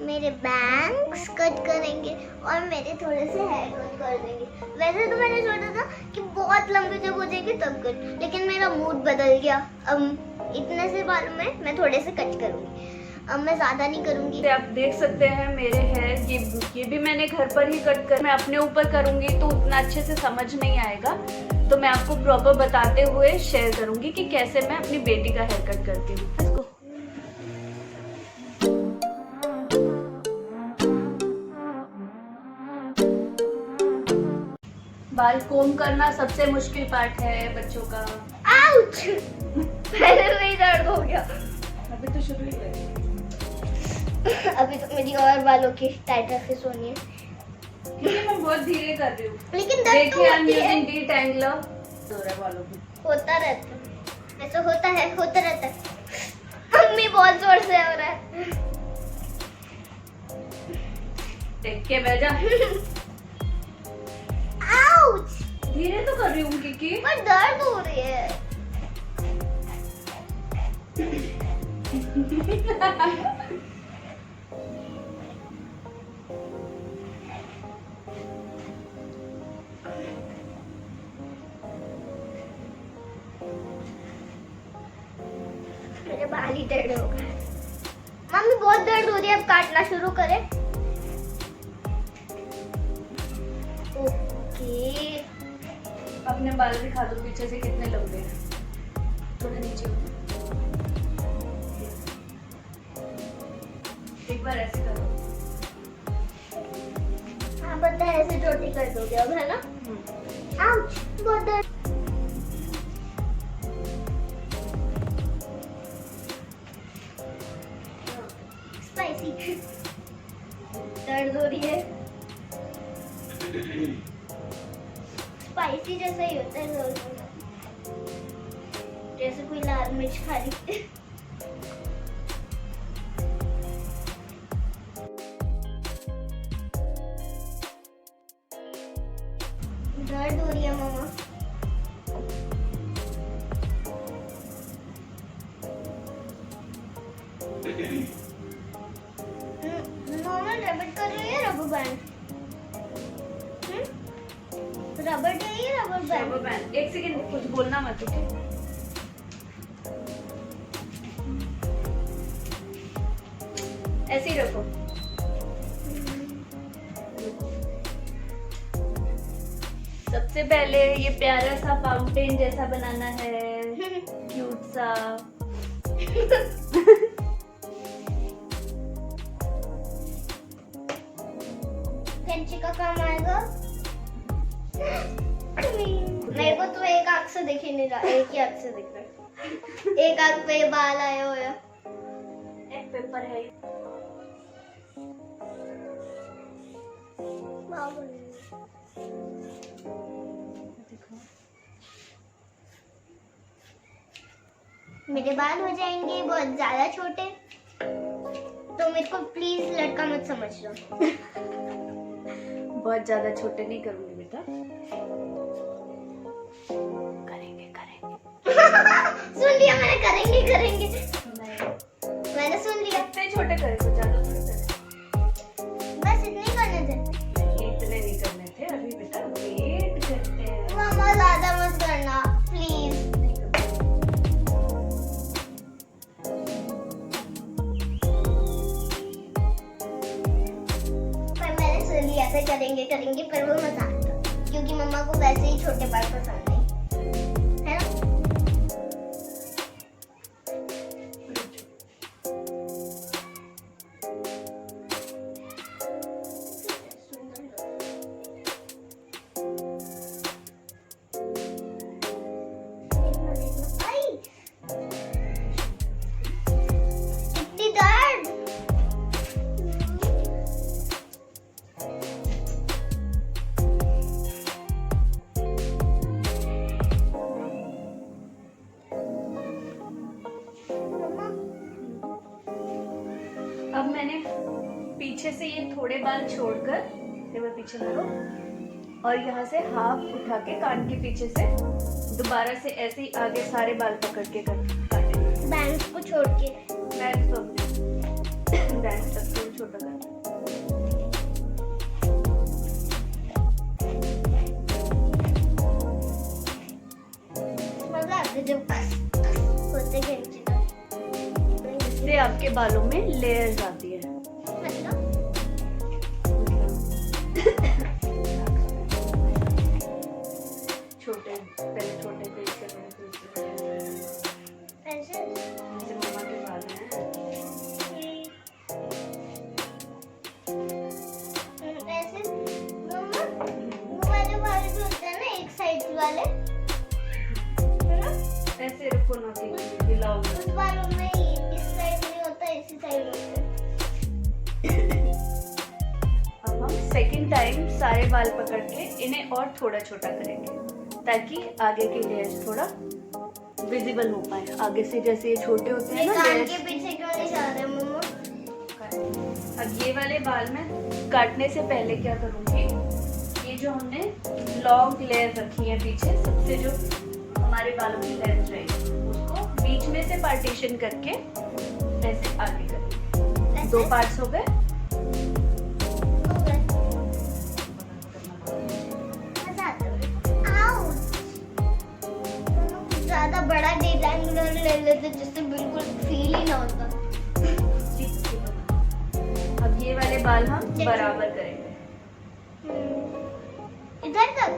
मेरे bangs cut करेंगे और मेरे थोड़े से हेयर कट कर देंगे। वैसे तो मैंने सोचा था कि बहुत लंबे जब हो जाएंगे तब कट, लेकिन मेरा मूड बदल गया। अब इतने से बालों में मैं थोड़े से कट करूंगी, अब मैं ज्यादा नहीं करूंगी। आप देख सकते हैं मेरे हेयर ये भी मैंने घर पर ही कट कर, मैं अपने ऊपर करूंगी तो उतना अच्छे से समझ नहीं आएगा, तो मैं आपको प्रॉपर बताते हुए शेयर करूंगी कि कैसे मैं अपनी बेटी का हेयर कट करती हूँ। इसको बाल कोम करना सबसे मुश्किल पार्ट है बच्चों का। आउच! पहले से ही दर्द हो गया। अभी तो शुरू ही हुआ। अभी तो मेरी और बालों की टाइटनेस होनी है, क्योंकि मैं बहुत धीरे कर रही हूँ। लेकिन दर्द तो होती है। डिटेंगलर हो रहा है बालों में। होता रहता है, ऐसा होता रहता है। मम्मी बहुत जोर से हो रहा है। देख के बैठ जा। आउच! धीरे तो कर रही हूँ क्योंकि पर दर्द हो रही है। मेरे बाल ही दर्द हो गए। मम्मी बहुत दर्द हो रही है, अब काटना शुरू करें। ओके, अपने बाल दिखा दो पीछे से कितने लंबे हैं। थोड़ा नीचे हो। एक बार ऐसे करो। हाँ पता है, ऐसे चोटी कर दोगे अब, है ना? आउच! बहुत दर्द। स्पाइसी दर्द हो रही है। स्पाइसी जैसा ही होता है रोज, जैसे कोई लाल मिर्च खा रही है। दर्द हो रही है मामा। नॉर्मल रबड़ कर रही है, रबर बैंड। रबर चाहिए, रबर बैंड। Rubber band. एक सेकंड, कुछ बोलना मत, ओके? ऐसे ही रखो। सबसे पहले ये प्यारा सा फाउंटेन जैसा बनाना है, क्यूट सा। कैंची का काम आएगा। मेरे को तो एक आंख से दिख ही नहीं रहा, एक ही आंख से दिख रहा है। एक आंख पे बाल आए हुए हैं। एक पेपर है। मेरे बाल हो जाएंगे बहुत ज्यादा छोटे, तो मेरे को प्लीज लड़का मत समझ लो। बहुत ज्यादा छोटे नहीं करूंगी बेटा। करेंगे सुन लिया मैंने, करेंगे। मैंने सुन लिया। इतने छोटे करे तो ज्यादा थोड़ी करे। बस इतने ही करने थे। नहीं, इतने नहीं करने थे अभी बेटा, वेट करते हैं। मामा ज्यादा मत करना प्लीज। पर मैंने सुन लिया था करेंगे, पर वो मजाक था, क्योंकि मम्मा को वैसे ही छोटे बाल पसंद नहीं, है ना? आई! इतनी दर्द। अब मैंने पीछे से ये थोड़े बाल छोड़कर, ये मैं पीछे करो, और यहाँ से हाफ उठा के कान के पीछे से दोबारा से ऐसे ही आगे सारे बाल पकड़ के काटे। बैंड्स को छोड़ के। बैंड तक छोटा कर। फिर जब होते कैंची का इससे आपके बालों में लेयर्स आती है। मतलब छोटे पहले छोटे थे, इससे बड़े थे, इससे बड़े थे। ऐसे जैसे मम्मा के बाल हैं। ऐसे मम्मा वो वाले बाल जो होते हैं ना एक साइड वाले, है ना? ऐसे रखो ना कि हिलाओ। उस बालों में इस साइड नहीं होता, इसी साइड होता है। अब हम सेकंड टाइम सारे बाल पकड़ के इन्हें और थोड़ा छोटा करेंगे ताकि आगे के लेयर्स थोड़ा विजिबल हो पाए। आगे से जैसे ये छोटे होते हैं ये ना कान लेयर्स। के पीछे क्यों नहीं जा रहे मम्मा? अब ये वाले बाल में काटने से पहले क्या करूंगी, ये जो हमने लॉन्ग लेयर रखी है पीछे, सबसे जो हमारे बालों की लेंथ रहेगी उसको बीच में से पार्टीशन करके ऐसे आगे करेंगे। ऐसे? 2 पार्ट्स हो गए। हो गए। मजा आता है। आउच। दोनों कुछ ज्यादा बड़ा डिजाइन ले लेते जिससे बिल्कुल फील ही ना होता। अब ये वाले बाल हम बराबर करेंगे। इधर तक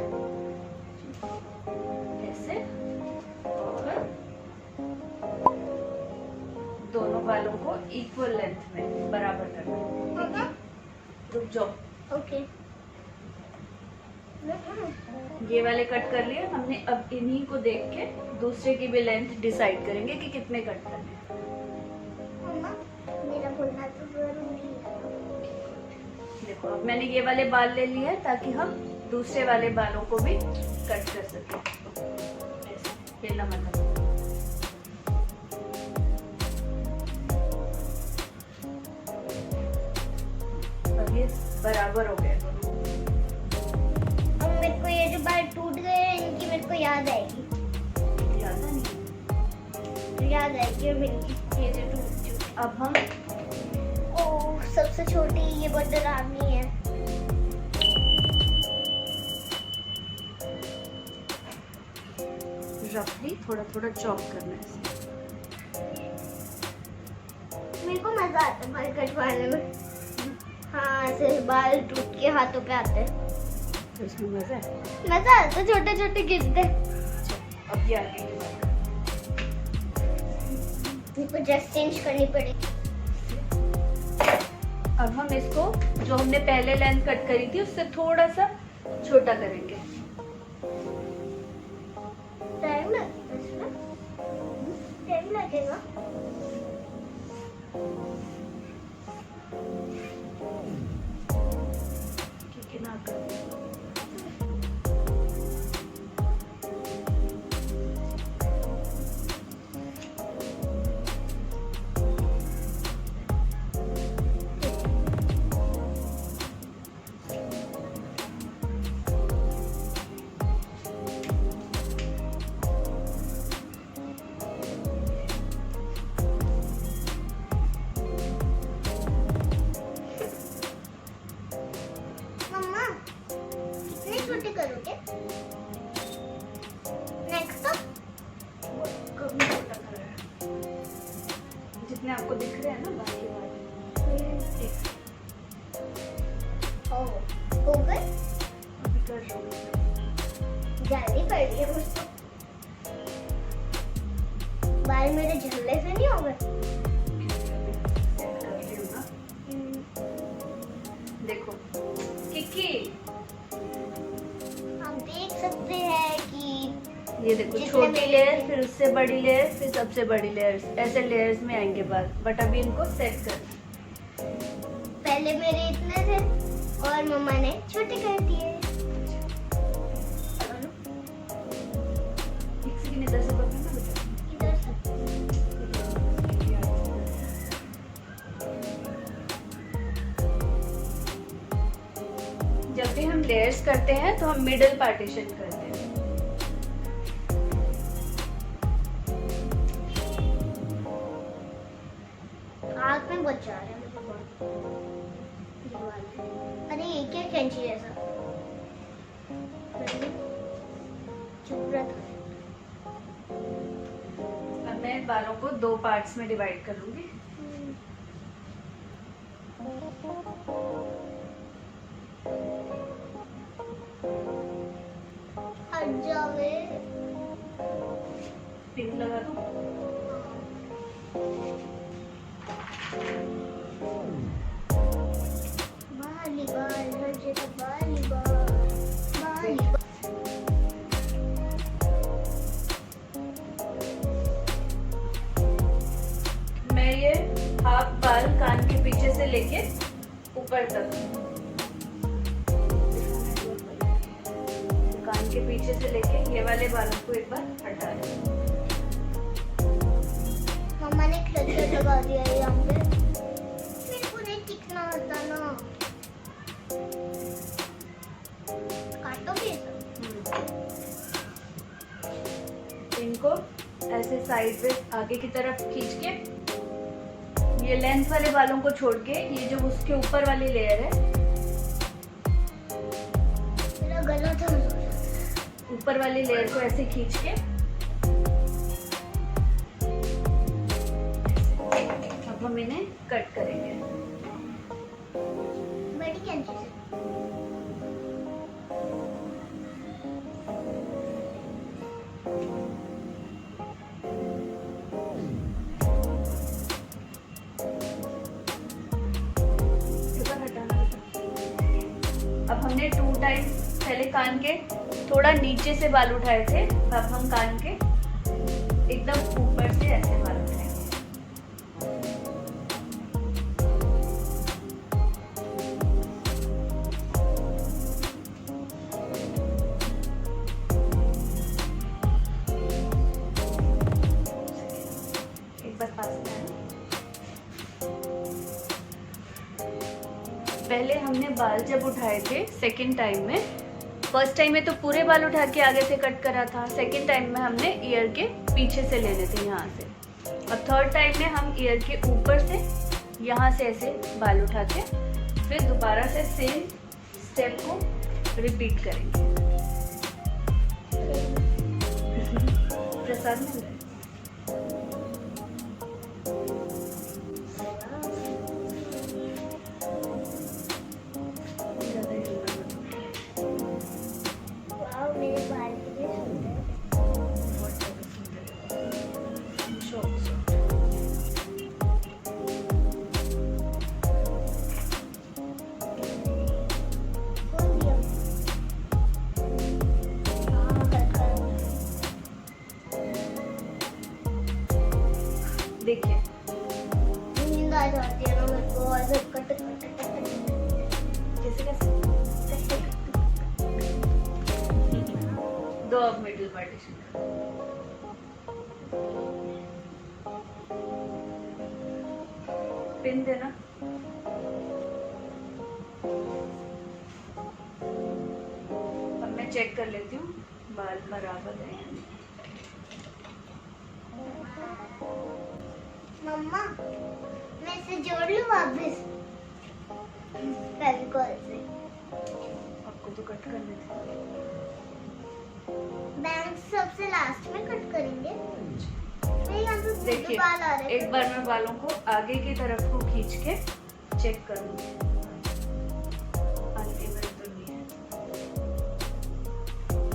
ऐसे और दोनों बालों को इक्वल लेंथ में बराबर करना है। होगा? रुक जाओ। ओके। ये वाले कट कर लिए हमने। अब इन्हीं को देख के दूसरे की भी लेंथ डिसाइड करेंगे कि कितने कट करने हैं। मम्मा मेरा बोलना तो जरूरी है। देखो अब मैंने ये वाले बाल ले लिए हैं ताकि हम दूसरे वाले बालों को भी कट कर सकें। ऐसे हिलना मत। अब ये बराबर हो गए दोनों। अब मेरे को ये जो बाल टूट गए हैं इनकी मेरे को याद आएगी। याद नहीं। याद आएगी अब इनकी ये जो टूट चुकी। अब हम ओह सबसे छोटी ये बहुत डरावनी है। रफली थोड़ा थोड़ा चॉप करना है इसे। मेरे को मजा आता है बाल कटवाने में। हाँ ऐसे बाल टूट के हाथों पे आते हैं। तो इसमें मजा है। मजा आता है, छोटे छोटे गिरते हैं। अब ये आगे की बात। मेरे को ड्रेस चेंज करनी पड़ेगी। अब हम इसको जो हमने पहले लेंथ कट करी थी उससे थोड़ा सा छोटा करेंगे। टाइम लगेगा इसमें? टाइम लगेगा। ठीक है ना कर। मम्मा कितने छोटे करोगे? नेक्स्ट कभी छोटा कर रहा है। जितने आपको दिख रहे हैं ना बाकी बाल। हो गए? अभी कर रहा हूँ। जल्दी पड़ रही है मुझको। बाल मेरे झल्ले से नहीं हो गए? सेट कर रही हूँ ना। देखो किकी, आप देख सकते हैं कि ये देखो जितने छोटी मेरे- लेयर, फिर उससे बड़ी लेयर, फिर सबसे बड़ी लेयर, ऐसे लेयर्स में आएंगे बाल। बट अभी इनको सेट करना। पहले मेरे इतने थे और मम्मा ने छोटे कर दिए। एक सेकंड इधर से पकड़ना बेटा। इधर से जब भी हम लेयर्स करते हैं तो हम मिडिल पार्टीशन करते हैं। आग में बहुत जा रहा है मुझे बहुत। दीवार पे। अरे ये क्या कैंची जैसा? चुप रहा था। बालों को 2 पार्ट्स में डिवाइड कर लूंगी। हट जावे। पिन लगा दूं? बाली बाल हर जगह बाली बाल। मैं ये हाफ बाल कान के पीछे से लेके ऊपर तक, कान के पीछे से लेके ये वाले बालों को एक बार हटा दें। मम्मा ने क्लचर लगा दिया है यहाँ पे, मेरे को नहीं टिकना होता ना। काटोगे इनको ऐसे साइड पे आगे की तरफ खींच के, ये लेंथ वाले बालों को छोड़ के, ये जो उसके ऊपर वाली लेयर है, मेरा गला था, ऊपर वाली लेयर को ऐसे खींच के अब हम इन्हें कट करेंगे। बड़ी कैंची से। अब हमने 2 टाइम पहले कान के थोड़ा नीचे से बाल उठाए थे, अब हम कान के एकदम ऊपर से ऐसे बाल उठाएंगे। एक बार पास में आना। पहले हमने बाल जब उठाए थे सेकंड टाइम में, फर्स्ट टाइम में तो पूरे बाल उठा के आगे से कट करा था, सेकंड टाइम में हमने ईयर के पीछे से लेने थे यहाँ से, और थर्ड टाइम में हम ईयर के ऊपर से यहाँ से ऐसे बाल उठा के फिर दोबारा से सेम स्टेप को रिपीट करेंगे। प्रसाद मिल रहा है? वाह, मेरे बाल कितने सुंदर। कौन दिया? हाँ, कट कर। देखिए नींद आ जाती है ना मेरे को, और फिर कट कट कट कट कैसे कैसे दो अब मिडिल पार्टीशन पिन देना। अब मैं चेक कर लेती हूँ बाल बराबर है या नहीं। मम्मा, मैं इसे जोड़ लूँ वापस फेविकॉल से। आपको तो कट करने थे। बैंक सबसे लास्ट में कट करेंगे। मैं यहाँ पे देखिए देखिए बाल आ रहे हैं। एक बार मैं बालों को आगे की तरफ को खींच के चेक करूंगी, अनइवन तो नहीं है।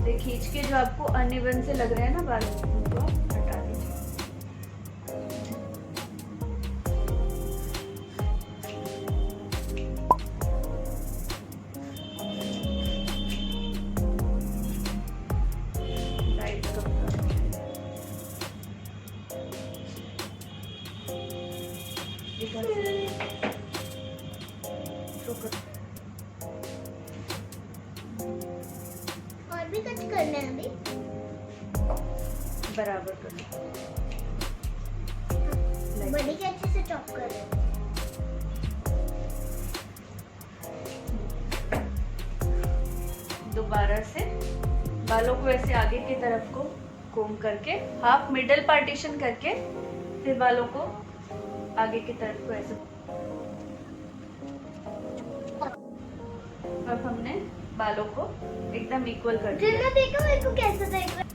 ये खींच के जो आपको अनइवन से लग रहे हैं ना बाल, उनको हटा दीजिए। राइट और भी कट करना है अभी। बराबर करना। बड़ी कैंची से चॉप कर रहे हैं। दोबारा से बालों को ऐसे आगे की तरफ को कोम करके हाफ मिडल पार्टीशन करके फिर बालों को आगे की तरफ को ऐसे। अब हमने बालों को एकदम इक्वल कर फिर दिया। मैं देखो मेरे को कैसा देख रहा है।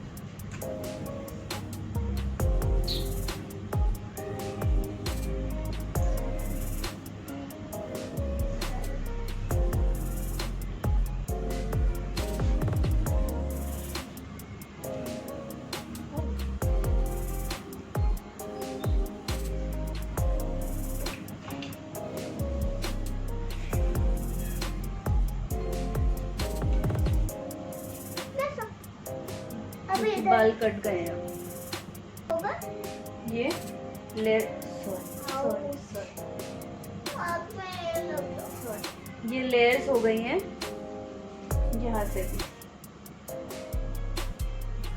अभी क्योंकि इधर बाल कट गए हैं। होगा। ये लेयर सॉरी आप में ये लोग तो ये लेयर्स हो गई हैं यहाँ से भी।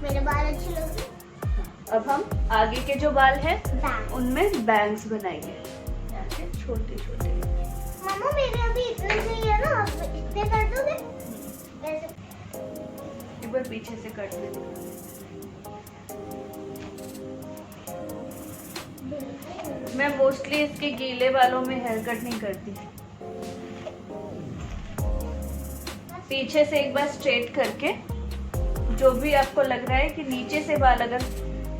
मेरे बाल अच्छे लग रहे अब हम आगे के जो बाल हैं हैं। उनमें बैंग्स बनाएंगे, ऐसे छोटे छोटे। मामा मेरे अभी इतने सही है ना, आप इतने कर दोगे ऐसे। एक बार पीछे से कट दे। मैं मोस्टली इसके गीले बालों में हेयर कट नहीं करती, पीछे से एक बार स्ट्रेट करके, जो भी आपको लग रहा है कि नीचे से बाल अगर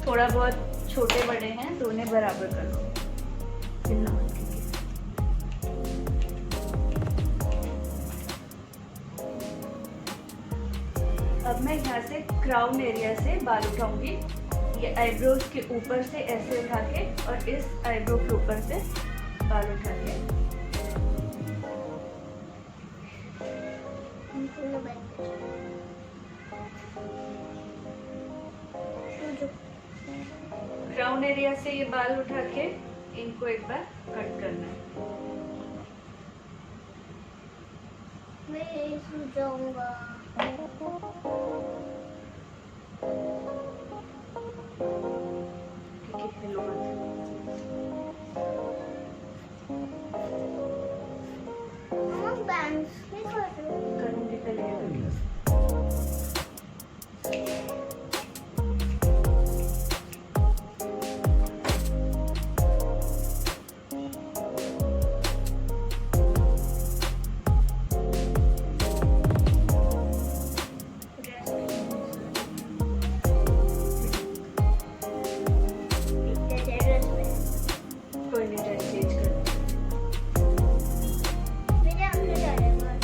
थोड़ा बहुत छोटे बड़े हैं तो उन्हें बराबर कर लो। हिलना मत कीजिए। अब मैं यहाँ से क्राउन एरिया से बाल उठाऊंगी, ये आईब्रोज के ऊपर से ऐसे उठा के और इस आईब्रो के ऊपर से बाल उठा के। क्राउन एरिया से ये बाल उठा के इनको एक बार कट करना है। मैं यही सो जाऊंगा। ठीक है, हिलो मत। मामा बैंग्स नहीं कर रहे हो? करूंगी पहले ये वीडियो। कोई नहीं, ड्रेस चेंज कर। मेरे अंदर जा रहे हैं बाल।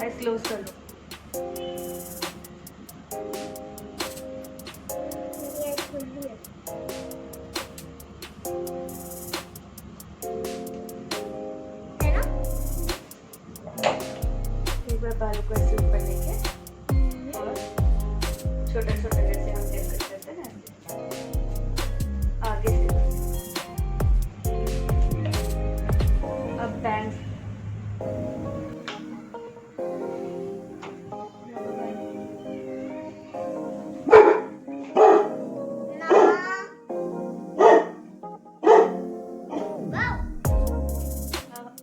आइस क्लोज कर लो। ये खुल भी है। है ना? एक बार बालों को ऐसे ऊपर लेके और छोटा छोटा जैसे हम टेप करते हैं ना, ऐसे आगे से। अब बैंग्स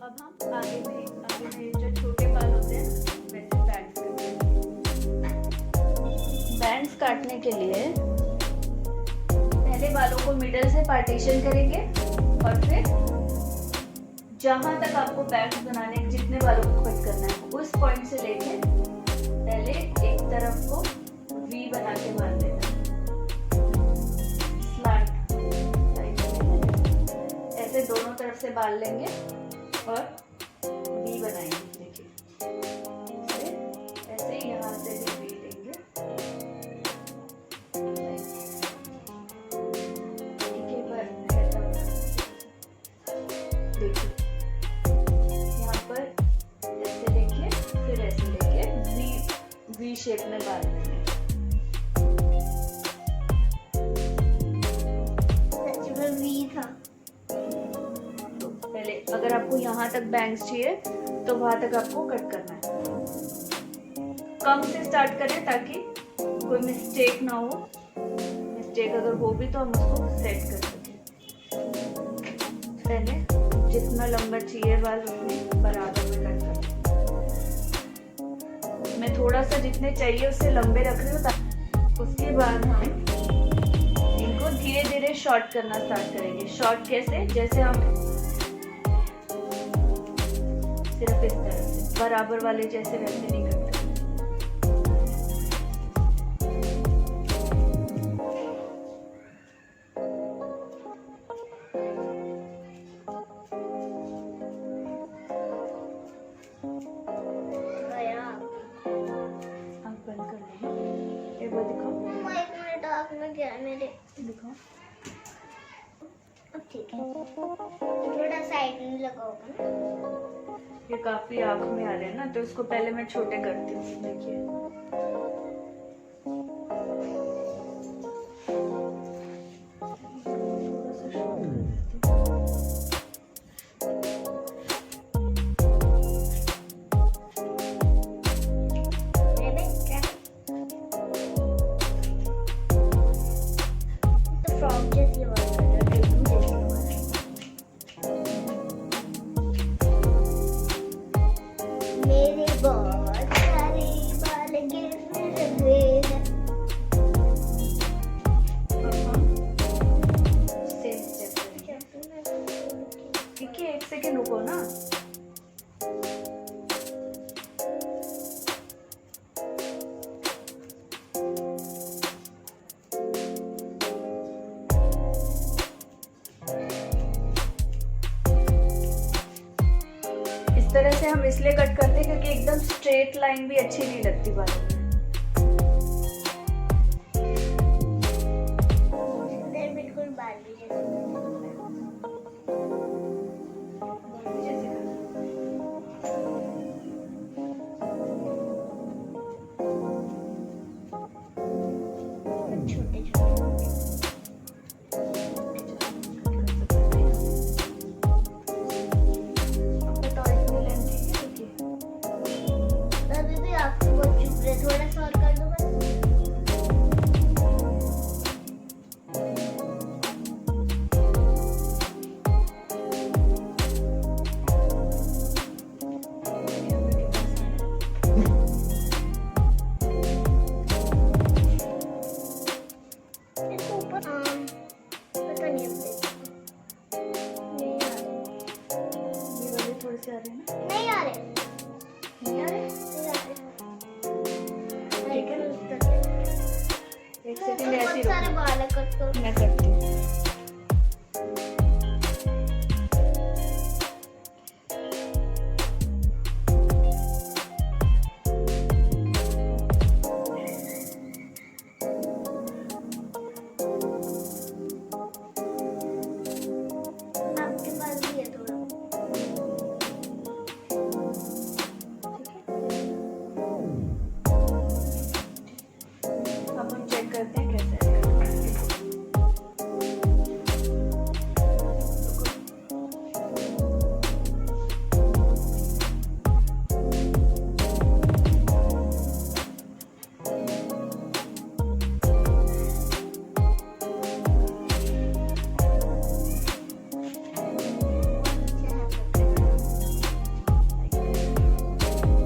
अब हम आगे में जो छोटे बाल होते हैं वैसे बैंड्स करते हैं। बैंड्स काटने के लिए पहले बालों को मिडल से पार्टीशन करेंगे और फिर जहां तक आपको बैंड्स बनाने हैं, जितने बालों को कट करना है उस पॉइंट से लेके पहले एक तरफ को वी बना के बांध देना, स्लांट ऐसे दोनों तरफ से बाल लेंगे और वी बनाएंगे। देखिए ऐसे यहाँ से भी वी लेंगे। देखिए यहाँ पर ऐसे लेके फिर ऐसे लेके वी शेप में बाल लेंगे। सच में वी था। तो पहले अगर आपको यहाँ तक बैंग्स चाहिए तो वहां तक आपको कट करना है। कम से स्टार्ट करें ताकि कोई मिस्टेक ना हो। मिस्टेक अगर हो भी तो हम उसको सेट कर सकें। पहले जितना लंबा चाहिए बाल उतने बराबर में कट कर। मैं थोड़ा सा जितने चाहिए उससे लंबे रख रही हूँ। उसके बाद हम इनको धीरे धीरे शॉर्ट करना स्टार्ट करेंगे। शॉर्ट कैसे? जैसे हम सिर्फ इस तरह से बराबर वाले जैसे वैसे नहीं करते। आप बंद कर लीजिए। एक बार दिखाओ। मम्मा, एक मिनट, आँख में क्या है मेरे? दिखाओ। अब ठीक है। थोड़ा साइड में लगा होगा ना। ये काफी आँख में आ रहे हैं ना, तो इसको पहले मैं छोटे करती हूँ। देखिए फ्रॉक जैसी आवाज कर रहा है, ड्रेसिंग जैसी आवाज। मेरे बहुत सारे बाल गिर रहे हैं। ठीक है, 1 सेकेंड रुको ना। इस तरह से हम इसलिए कट करते हैं क्योंकि एकदम स्ट्रेट लाइन भी अच्छी नहीं लगती बालों में। इधर बिल्कुल बाल भी जैसे छोटे छोटे। अभी भी आपको बहुत चुप रहे, थोड़ा सा और कर दो बस। इसको ऊपर पता नहीं अब नहीं आ रहे। ये वाले थोड़े से आ रहे हैं ना? नहीं आ रहे, नहीं आ रहे? नहीं आ रहे। ठीक है। एक सेकंड ऐसे ही बहुत सारे रुको। बाल है, कट करो। मैं करती हूँ। आपके पास भी है थोड़ा। अब हम चेक करते हैं कैसे है।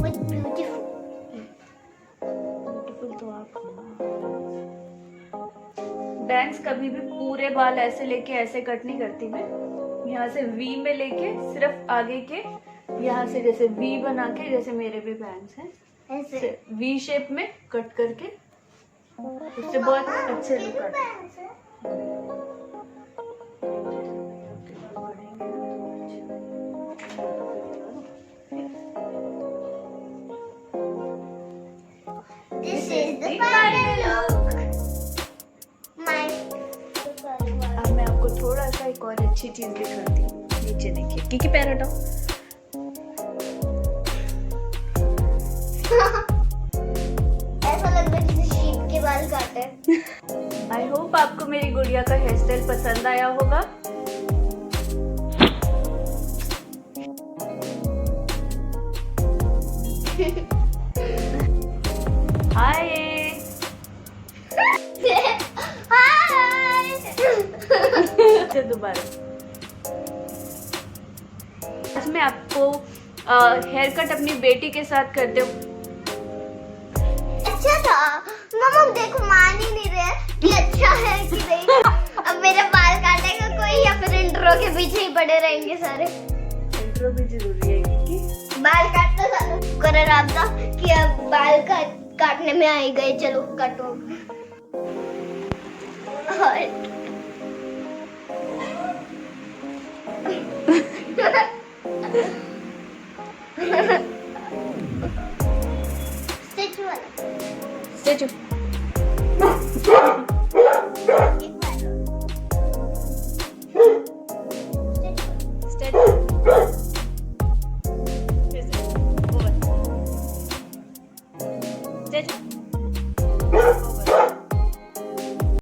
What beautiful. ब्यूटीफुल तो आप हो ना। बैंग्स कभी भी पूरे बाल ऐसे लेके ऐसे कट नहीं करती मैं। यहाँ से वी में लेके सिर्फ आगे के यहाँ से जैसे वी बना के, जैसे मेरे भी बैंग्स हैं, ऐसे वी शेप में कट करके उससे बहुत अच्छे लुक आते हैं। This is the final look. My अब मैं आपको थोड़ा सा एक और अच्छी चीज दिखाती हूँ। नीचे देखिए, किकी पैर हटाओ। ऐसा लग रहा है जैसे शीप के बाल काटे। आई होप आपको मेरी गुड़िया का हेयर स्टाइल पसंद आया होगा। हाय। हाय। अच्छा, दोबारा। आज मैं आपको हेयर कट अपनी बेटी के साथ करते हूँ। अच्छा था मम्मा, देखो मान ही नहीं रहे कि अच्छा है कि नहीं। अब मेरे बाल काटेगा कोई या फिर इंट्रो के पीछे ही पड़े रहेंगे सारे। इंट्रो भी जरूरी है क्योंकि बाल काटना सारा कर रहा था कि अब बाल काटने में आ ही गए, चलो काटो। स्टेचू।